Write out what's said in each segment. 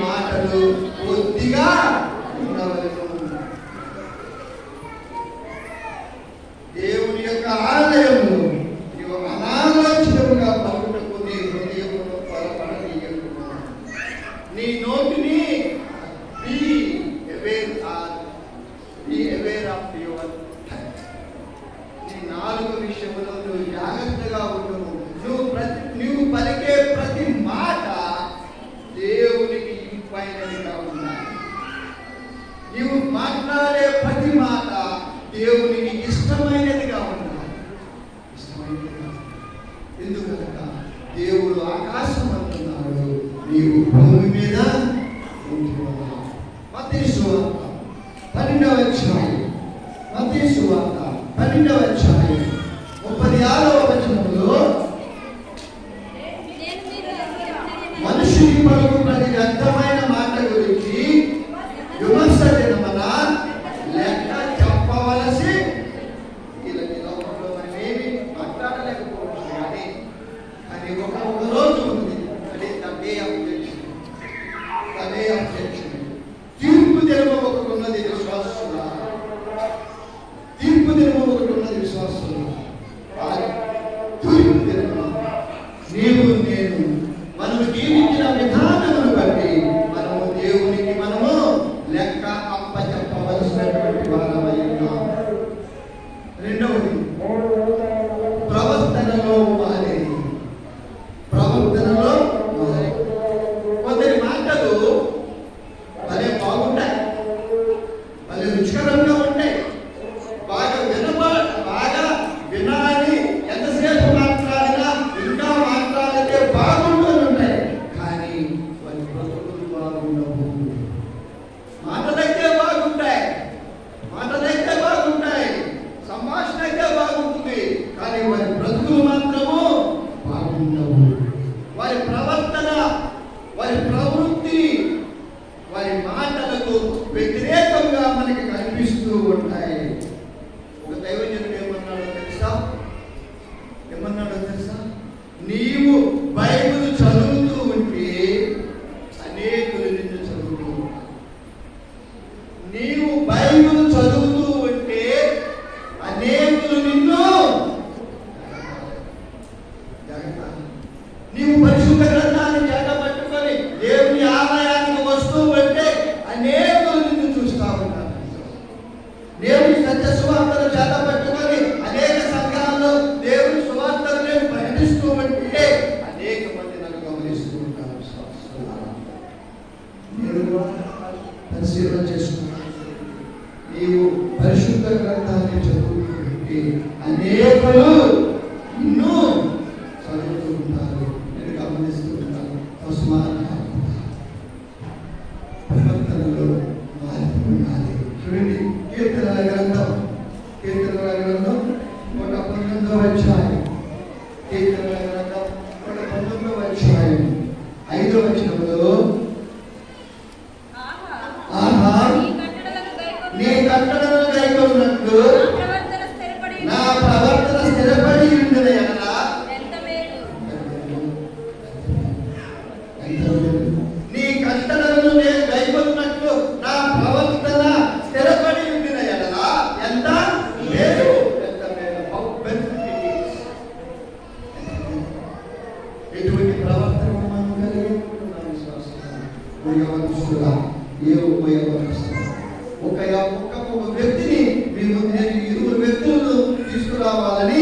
మాటలు కొద్దిగా ఉండవలెను. దేవుని యొక్క ఆలయము నీవు అనాలోచితముగా పలుకుటకు నీ హృదయమును పొరపడనీయకుము. నీ నోటిని be aware of your touch. నీ నాలుగు విషయములో నువ్వు జాగ్రత్తగా ఉండవు. నువ్వు పలికే ప్రతి మాట దేవునికి ఇంపైనదిగా ఉండాలి. నీవు మాట్లాడే ప్రతి మాట దేవునికి ఇష్టమైనదిగా ఉండాలి. ఎందుకనక దేవుడు ఆకాశం అంటున్నాడు, నీవు భూమి మీద ఉంటున్నావు. మత్తయి సువార్త 12వ అధ్యాయం, మత్తయి సువార్త 12వ అధ్యాయం 36వ వచనంలో మనుషుని పలుకు ప్రతి వ్యర్థమైన మాట గురించి విమర్శ దినమున లెక్క చెప్పవలసి. వీళ్ళకి లోకంలో మనం ఏమి మాట్లాడలేకపోవచ్చు, కానీ ఒక రోజు ఉంది, అదే డే ఆఫ్ జడ్జిమెంట్. తీర్పు దినము ఒకటి ఉన్నది విశ్వాసులా, తీర్పు దినము ఒకటి ఉన్నది విశ్వాసులా. తీర్పు దినము నీవు నేను మనము జీవించిన విధానమును బట్టి మనము దేవునికి మనము లెక్క అప్పచెప్పవలసినటువంటి వారమై ఉన్నాము. రెండవది ప్రవర్తనలో మాదిరి. ప్రవర్తనలో మాదిరి. కొందరి మాటలు భలే బాగుంటాయి, భలే రుచికరంగా ఉంటాయి, బాగా వినాలి. ఎంతసేపు మాట్లాడినా ఇంకా మాట్లాడితే బాగుంటుంది ఉంటాయి, కానీ వారి బ్రతుకులు బాగుండవు. మాటలైతే బాగుంటాయి, సంభాషణ అయితే బాగుంటుంది, కానీ వారి బ్రతుకులు మాత్రము బాగుండవు. వారి ప్రవర్తన, వారి ప్రవృత్తి, వారి మాటలకు వ్యతిరేకంగా మనకి కనిపిస్తూ ఉంటాయి. ఒక దైవజనుడు ఏమన్నాడో తెలుసా? నీవు బైబిల్ చదువుతూ ఉంటే అనేకులు నిన్ను చదువుతూ ఉంటారు. నీవు బైబిల్ చదువుతూ ఉంటే అనేకులు నిన్ను నీవు పరిశుద్ధ గ్రంథాన్ని చేతపట్టుకొని దేవుని ఆలయానికి వస్తూ ఉంటే అనేకులు నిన్ను చూస్తూ ఉంటారు. దేవుని సత్య సువార్తను చేతపట్టుకొని అనేక సంఘాల్లో దేవుని సువార్తను నేను ప్రకటిస్తూ ఉంటే అనేక మంది నన్ను గమనిస్తూ ఉంటారు. నేను పరిశీలన చేసుకున్నాను. నీవు పరిశుద్ధ గ్రంథాన్ని చదువుతుంటే అనేకులు నిన్ను చదువుతూ ఉంటారు, నేను గమనిస్తూ ఉంటాను. ప్రవర్తనలో మార్పు ఉండాలి. చూడండి, కీర్తనల గ్రంథం 119వ అధ్యాయం, కీర్తనల గ్రంథం 119వ అధ్యాయం 5వ వచనంలో నీ కట్టడలను గైకొన్నట్లు నా ప్రవర్తన స్థిరపడి ఉండిన యెడల నీ కట్టడలను నేను గైకొన్నట్లు నా ప్రవర్తన స్థిరపడి ఉండిన యెడల ఎంత మేలు, ఎంత మేలు. ఎటువంటి ప్రవర్తన మనం కలిగి ఉన్నాం విశ్వాసం. ఒక వ్యక్తిని మీ ముందు నేను 2 వ్యక్తులను తీసుకురావాలని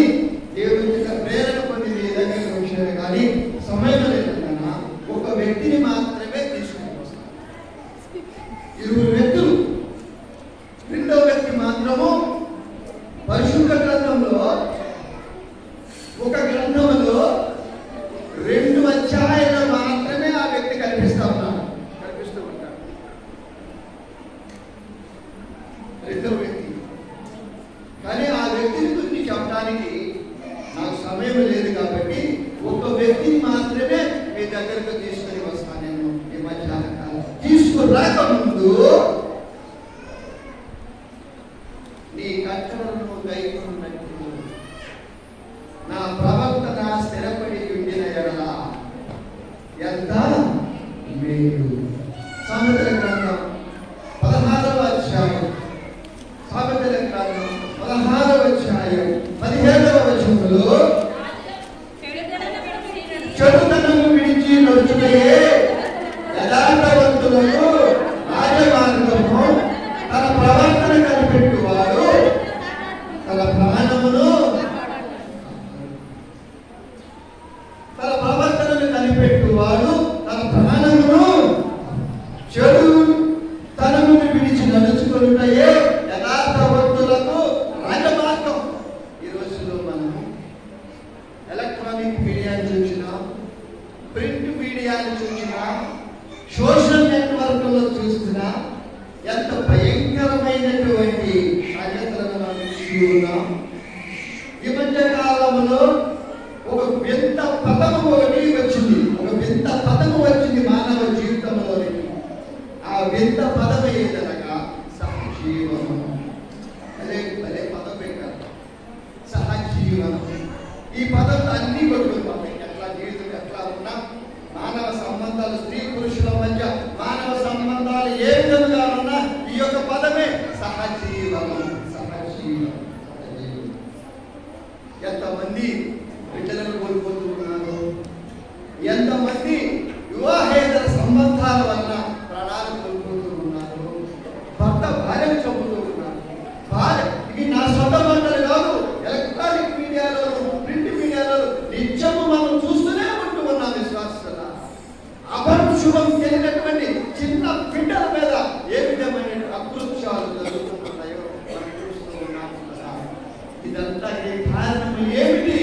దేవుని ప్రేరణ పొంది మీ దగ్గర వచ్చాను, కానీ సమయం లేదన్నా ఒక వ్యక్తిని మాత్రమే తీసుకుని వస్తాను. 2 వ్యక్తులు. రెండవ వ్యక్తి మాత్రము పరిశుద్ధ గ్రంథంలో ఒక గ్రంథంలో 2 అధ్యాయాలు మాత్రమే ఆ వ్యక్తి కనిపిస్తూ ఉంటాడు. రెండవ వ్యక్తి. కానీ ఆ వ్యక్తిని గురించి చెప్పడానికి నాకు సమయం లేదు, కాబట్టి ఒక వ్యక్తిని మాత్రమే మీ దగ్గరకు తీసుకొని వస్తాను. నేను ఈ మధ్యాహ్న కాలం తీసుకురాకముందు నీ కట్టడలను గైకొన్నట్టు నా ప్రవర్తన స్థిరపడి ఉండిన యెడల ఎంత మేలు. సోషల్ నెట్వర్క్లో చూస్తున్నా ఎంత భయంకరమైనటువంటి సంగతులను మనం చూస్తున్నాం. ఈ మధ్య కాలంలో ఒక వింత పదము ఒకటి వచ్చింది. ఒక వింత పదము వచ్చింది మానవ జీవితంలోనికి. ఆ వింత పదం ఏదనగా సహజీవనం. అదే అదే పదం పెట్టారు, సహజీవనం. ఈ పదంతో అన్ని కొట్టుకుంటాయి. ఎట్లా జీవితం ఎట్లా ఉన్నా మానవ సంబంధాలు, స్త్రీ పురుషుల మధ్య మానవ సంబంధాలు ఏ విధంగా ఉన్నా ఈ యొక్క పదమే సహజీవనం. సహజీవనం. ఎంతమంది బిడ్డలను కోల్పోతున్నారు, ఎంతమంది వివాహేతర సంబంధాల వల్ల ప్రాణాలు కోల్పోతూ ఉన్నారు. భర్త భార్యను చంపుతూ ఉన్నారు. భార్య ఇది నా సొంత మాటలు కాదు, ఎలక్ట్రానిక్ మీడియాలో, ప్రింట్ మీడియాలో నిత్యము మనం చూస్తూనే ఉంటూ ఉన్నాం. విశ్వాస అపశుభం తెలియనటువంటి చిన్న బిడ్డల మీద ఏ విధమైన అకృత్యాలు జరుగుతున్నాయో మనం చూస్తూ ఉన్నాం కదా. ఇదంతా ఏ కారణం ఏమిటి?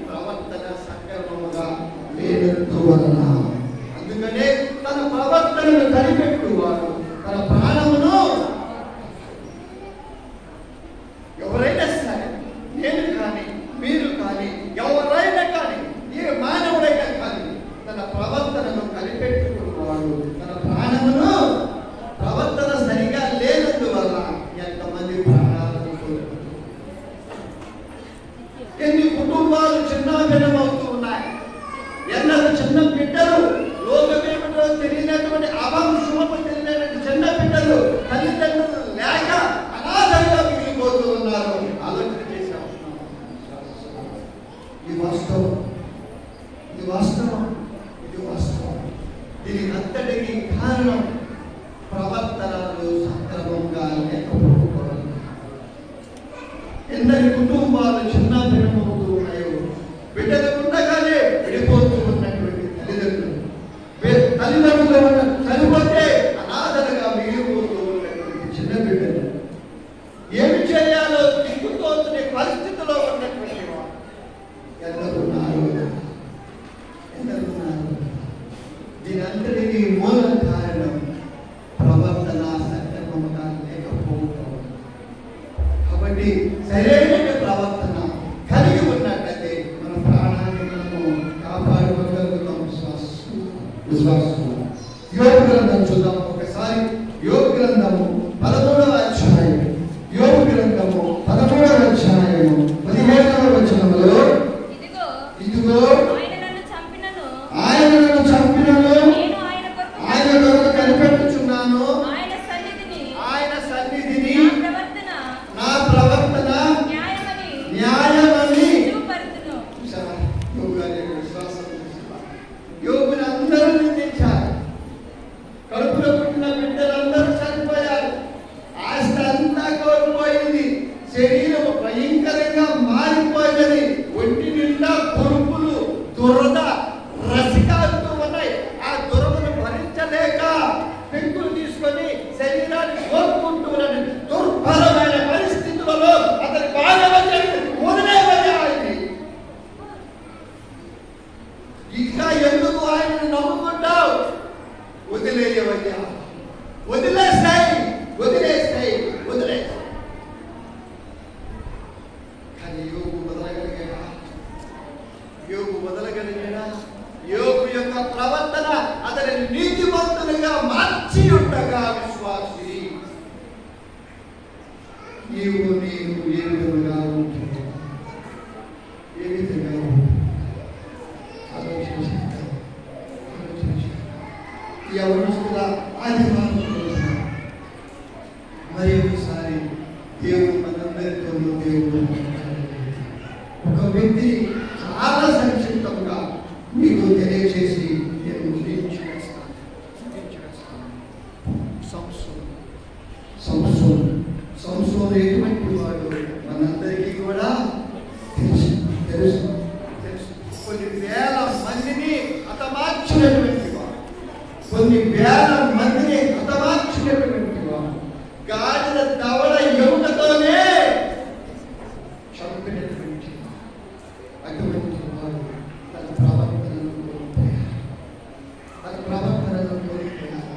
ప్రవర్తన సక్రమముగా లేనందువలన. అందుకనే తన ప్రవర్తనను కనిపెట్టువాడు తన ప్రాణమును, ఎవరైనా సరే, నేను కానీ మీరు కానీ ఎవరైనా కానీ ఏ మానవుడైనా కానీ తన ప్రవర్తనను కనిపెట్టుకున్నవాడు తన ప్రాణమును, ప్రవర్తన సరిగా లేనందువల్ల ఎంతమంది ప్రాణాలను కోల్పోతున్నారు. ఎన్ని కుటుంబాలు చిన్నాభిన్నమవుతూ ఉన్నాయి. ఎన్నో చిన్న బిడ్డలు లోకమేమిటో తెలియనటువంటి అవంశుభము తెలియనటువంటి చిన్న బిడ్డలు తల్లిదండ్రులు లేక అనాథంగా మిగిలిపోతూ ఉన్నారు. ఆలోచన చేశాం. ఇది వాస్తవం, ఇది వాస్తవం, ఇది వాస్తవం. దీనికి అంతటికి కారణం ప్రవర్తనలు సక్రమంగా లేకపోవడం. ఎన్నటి కుటుంబాలు చిన్న భిన్నమవుతూ ఉన్నాయో, బిడ్డలు ఉండగానే విడిపోతూ ఉన్నటువంటి తల్లిదండ్రులు, తల్లిదండ్రులు చనిపోతే అనాథలుగా మిగిలిపోతూ ఉన్నటువంటి చిన్న బిడ్డలు, ఏమి చేయాలో దిక్కుతోచని పరిస్థితిలో ఉన్నటువంటి వారు ఎందరున్నారు, ఎందరున్నారు. దీని అంతటికి మూల కారణం ప్రవర్తన సక్రమంగా లేకపోవడం. కాబట్టి సరైన ప్రవర్తన కలిగి ఉన్నట్లయితే మన ప్రాణాన్ని మనము కాపాడుకోగలుగుతాం. విశ్వాసం. యోబు గ్రంథం చూద్దాం ఒకసారి. యోబు గ్రంథము 13వ అధ్యాయం. యోబు గ్రంథము 13వ అధ్యాయము 17వ వచనములో, ఇదిగో ఆయన నన్ను చంపినను ఆయన కొరకు కనిపెట్టుచున్నాను. ఆయన సన్నిధిని నా ప్రవర్తన న్యాయమని. యోబుని అందరూ నిందించారు. కడుపులో పుట్టిన బిడ్డలందరూ చనిపోయారు. ఆస్తి అంతా కోల్పోయింది. శరీరం భయంకరంగా మారిపోయింది. ఒంటి నిండా పొరుపులు, దురద, రసికాలతో ఉన్నాయి. ఆ దురదను భరించలేక పెంకులు తీసుకొని శరీరాన్ని కోరుకుంటూ ఉన్నది. దుర్భరమైన పరిస్థితులలో అతని భార్య వదిలేవని ఆయన్ని. ఇంకా ఎందుకు ఆయనను నమ్ముకుంటావు? వదిలేయవయ్యా, వదిలేస్తాయి, వదిలేస్తాయి, వదిలేస్తాయి. కానీ యోబు వదలగలిగాడా? యోబు వదలగలిగాడా? యోబు యొక్క ప్రవర్తన అతని నీతిమంతునిగా మార్చి ఉండగా విశ్వాసి నీవు నేను ఏ విధంగా ఉంటుంది, ఏ విధంగా ఆలోచించాలి. ఎవరుస్తున్న ఆదివారం మరి ఒకసారి దేవుడు మనందరితో దేవుడు ఒక వ్యక్తి చాలా సంక్షిప్తంగా మీకు తెలియజేసి నేను చేస్తాను. సంసోను ఎటువంటి వాడు మనందరికీ కూడా తెలుసు. కొన్ని వేల మందిని హతమార్చినటువంటి వాడు, కొన్ని వేల మందిని హతమార్చినటువంటి వాడు, గాడిద దవడ ఎముకతోనే చంపినటువంటి అటువంటి వాడు తన ప్రవర్తనను కోల్పోయాడు.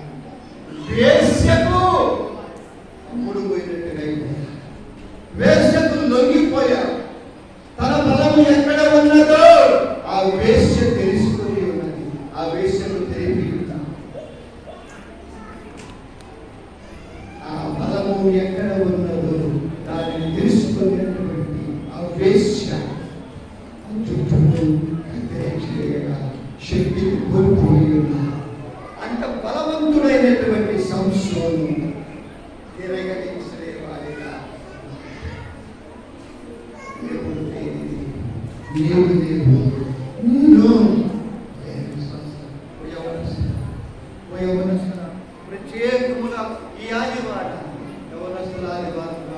యవనస్తుల ప్రత్యేకముగా ఈ ఆదివారం యవనస్తుల ఆదివారంగా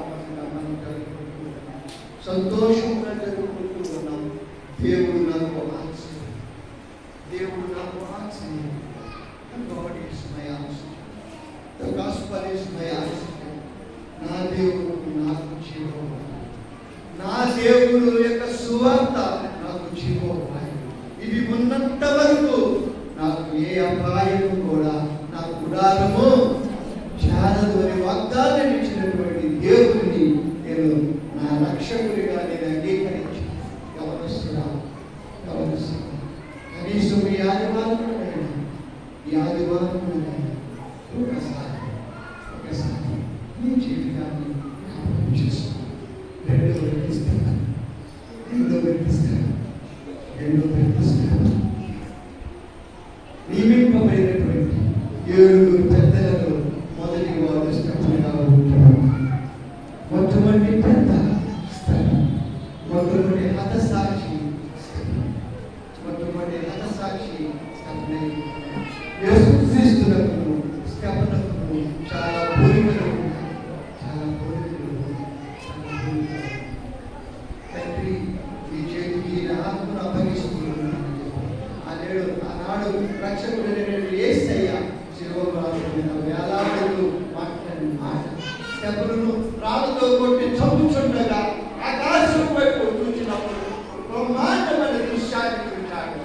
మనం జరుపుకుంటున్నాం, సంతోషంగా జరుపుకుంటూ ఉన్నాం. దేవుడు నాకు ఆశ్చర్యం, దేవుడు నాకు ఆశ్చర్యం. God is my answer. The gospel is my answer. నా దేవుడు నాకు జీవము, నా దేవుడు యొక్క సువార్త నాకు జీవము. ఇది ఉన్నంత వరకు నాకు ఏ అపాయము కూడా నా గుడారము చాలదు అని వాగ్దానం ఇచ్చినటువంటి దేవుడిని నేను నా రక్షకుడిగా నేను అంగీకరించి గమనిస్తున్నా. కనీసం ఈ ఆదివారం ఒకసారి నీ జీవితాన్ని చేసుకో. రెండో వ్యక్తిస్తాను నియమింపబడినటువంటి 7 పెద్దలలో మొదటి వాడు స్టెఫెన్గా ఉంటాడు. మొట్టమొదటి పెద్ద స్థలం, మొట్టమొదటి హతసాక్షి యేసుక్రీస్తునకు స్టెఫెనుకు చాలా పోలికలు ఉన్నాయి. తండ్రి ఈ చేతికి నా ఆత్మను అప్పగిస్తున్నాను. ఆనాడు రక్షకుడైనటువంటి యేసయ్య శిలువలో వేలాడుతూ మాట్లాడిన మాట, స్టెఫెనును రాళ్ళతో కొట్టి చంపుచుండగా ఆకాశం వైపు చూసినప్పుడు బ్రహ్మాండమైన దృశ్యాన్ని చూశాడు.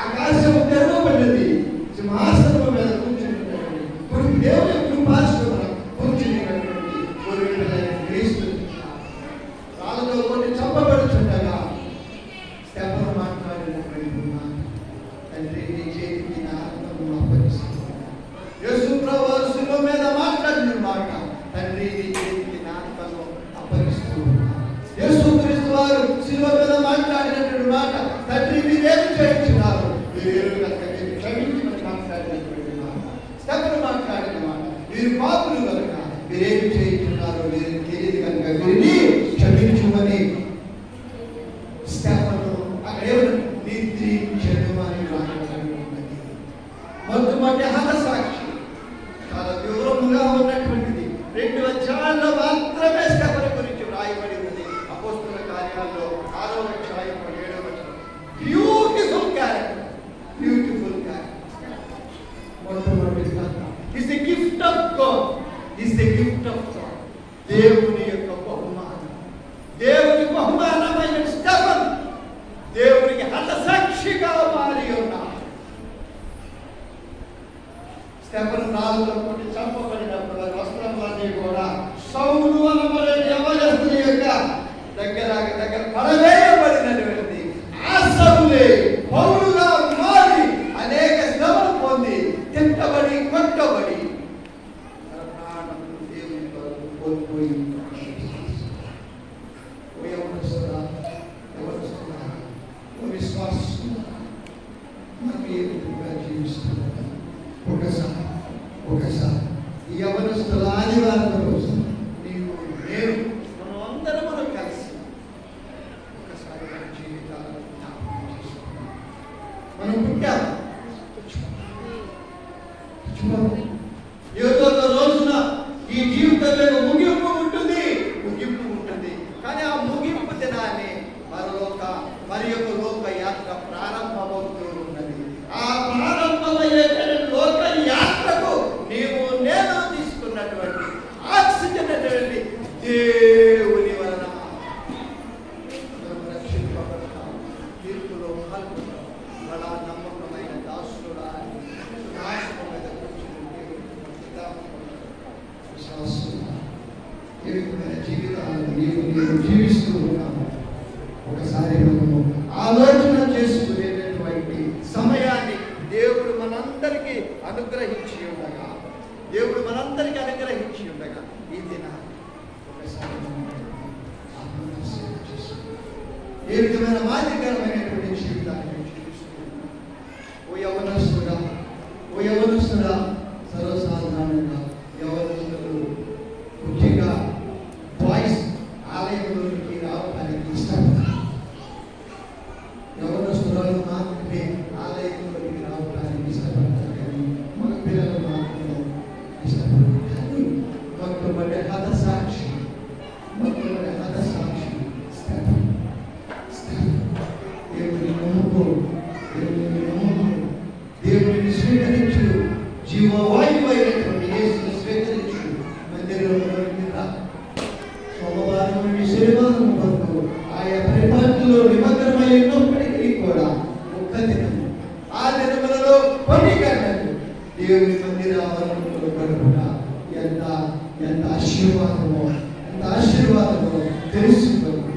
ఆకాశం తెరవబడ్డది, సింహాసనం మీద కూర్చుంటున్నటువంటి ఇప్పుడు దేవుని కృపాశ్రమ కూర్చున్నటువంటి క్రీస్తు రాళ్ళతో కొట్టి చంపబడుచుండగా స్టెఫెను మాట్లాడినటువంటి మాట, తండ్రి నీ చేతికి నా ఆత్మను అప్పగిస్తున్నాను. యేసు ప్రభువు శిలువ మీద మాట్లాడిన మాట, తండ్రి నీ చేతికి నా ఆత్మను అప్పగిస్తున్నాను. యేసుక్రీస్తు వారు శిలువ మీద మాట్లాడినటువంటి మాట, తండ్రి మీరేమి చేయించున్నారు, మీరు క్షమించమని మాట్లాడినటువంటి మాట. స్టెఫెను మాట్లాడిన మాట, మీరు పాపులు కనుక మీరేమి చేయించున్నారో మీరు తెలియదు కనుక వీరిని క్షమించుమని స్టెఫెను అక్కడే నిద్రించెను అని రాయబడి ఉన్నది. మొట్టమొదటి హతసాక్షి చాలా వివరముగా ఉన్నటువంటిది 2 అధ్యాయాల్లో మాత్రమే స్టెఫెను గురించి రాయబడి ఉంది. అపోస్తలుల కార్యాల్లో 6వ అధ్యాయం 7వ వచనం. Beautiful character. Is the gift of God. దేవుని యొక్క బహుమానం. దేవుని బహుమానమైన స్టెఫెను దేవునికి హతసాక్షిగా మారి ఉన్నాడు. స్టెఫెను రాళ్ళతో కొట్టి చంపబడినప్పుడు వస్త్రములన్నీ కూడా సౌలు అనబడే యవనస్తుని యొక్క దగ్గర పడవేయబడినటువంటి ఆ సౌలే పౌలుగా మారి అనేక శ్రమలు పొంది తిట్టబడి కొట్టబడి దేవుని కొరకు కోల్పోయి విశ్వాసం మనం ఏ విధంగా జీవిస్తున్నాం. ఒకసారి ఈ యవనస్తుల ఆదివారం రోజు నీవు నేను మనం అందరం కలిసి ఒకసారి మన జీవితాలను జ్ఞాపకం చేసుకున్నాం. మనం పుట్టాము, ఏదో రోజున ఈ జీవితంలో ముగింపు ఉంటుంది. కానీ ఆ ముగింపు దినాన్ని మరి యొక్క లోక యాత్ర ప్రారంభమవుతూ ఉన్నది. ఆ ప్రారంభమయ్యే లోక యాత్రకు నీవు నేను తీసుకున్నటువంటి ఆక్సిజన్ అనేటువంటి దేవుని వలన రక్షింపబడతాం, తీర్పులో పాల్గొంటాం. అలా నమ్మకమైన దాసుడా నాశనం మీద జీవితాలను నీవు జీవిస్తూ ఉన్నాము. ఒకసారి మనము ఆలోచన చేసుకునేటటువంటి సమయాన్ని దేవుడు మనందరికీ అనుగ్రహించి ఉండగా ఈ దినాన్ని ఒకసారి ఏ విధమైన మాదిరికరమైనటువంటి జీవితాన్ని జీవిస్తున్నాం. ఓ యవనస్తుడా సర్వసాధారణంగా యవనస్తులు ముఖ్యంగా బాయ్స్ ఆలయంలోకి రావడానికి ఇష్టపడతారు. యవనస్తురాలు మాత్రమే ఆలయంలోకి రావడానికి దేవుడిని స్వీకరించు, జీవవాయువు అయినటువంటి యేసుని స్వీకరించు. మందిరంలోకి రా. సోమవారం నుండి శనివారం వరకు ఆయా పరిపాలనలో నిమగ్నమై ఉన్నప్పటికీ కూడా ఒక్క దినం, ఆ దినములలో కొన్ని గంటలు దేవుని మందిర ఆవరణలో గడుపుట ఎంత ఎంత ఆశీర్వాదమో, ఎంత ఆశీర్వాదమో తెలుసుకొని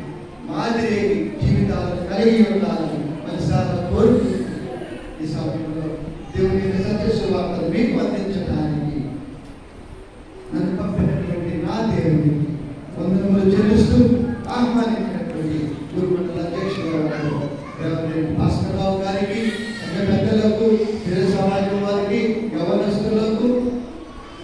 మాదిరి జీవితాలను కలిగి ఉండాలని మనసారా కోరుకుంటున్నాను. ఈ సమయంలో దేవుని సత్య సువార్తను మీకు అందించడానికి నన్ను పంపినటువంటి నా దేవునికి వందనములు చెల్లిస్తూ ఆహ్వానించినటువంటి గురుమండల అధ్యక్షుడు భాస్కరరావు గారికి, పెద్దలకు, సమాజం వారికి, యవనస్తులకు,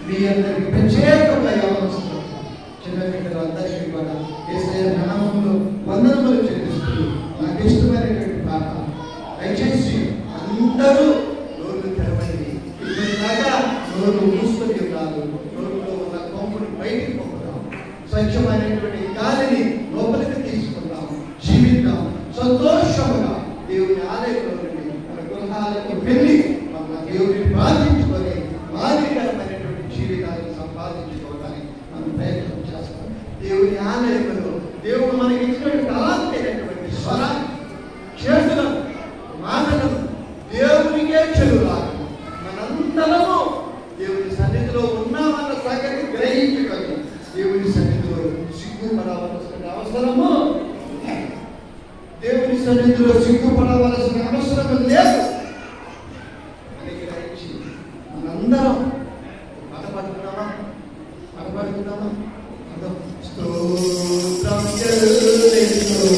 మీ అందరికి ప్రత్యేకంగా యవనస్తులకు, చిన్న బిడ్డలు అందరికీ కూడా యేసయ్య నామములో వందనములు చెల్లిస్తూ నాకు ఇష్టమైనటువంటి పాట దయచేసి అందరూ నోరు తెరవండి. ఇప్పటిదాకా నోరు మూసుకొని ఉన్నారు. నోరులో ఉన్న కొంపుని బయటికి పంపుతాం. స్వచ్ఛమైనటువంటి గాలిని లోపలికి తీసుకుంటాం. జీవితం సంతోషముగా దేవుని ఆలయంలో నుండి మన గృహాలకు వెళ్ళి మన దేవుడిని బాధించుకొని మాదిరికరమైనటువంటి జీవితాన్ని సంపాదించుకోవడానికి మనం ప్రయత్నం చేస్తాం. దేవుని ఆలయంలో దేవుడు మనకి ఇచ్చినటువంటి అలాంటినటువంటి స్వరాన్ని, చేతులను, మాటలను దేవునికే చెరువులాగా మనందరము దేవుని సన్నిధిలో ఉన్నామన్న సంగతి గ్రహించుకొని దేవుని సన్నిధిలో సిగ్గుపడవలసిన అవసరము, దేవుని సన్నిధిలో సిగ్గుపడవలసిన అవసరం లేదు అని గ్రహించి మనందరం పడబడుతున్నామా స్తోత్రం చెల్లించుము.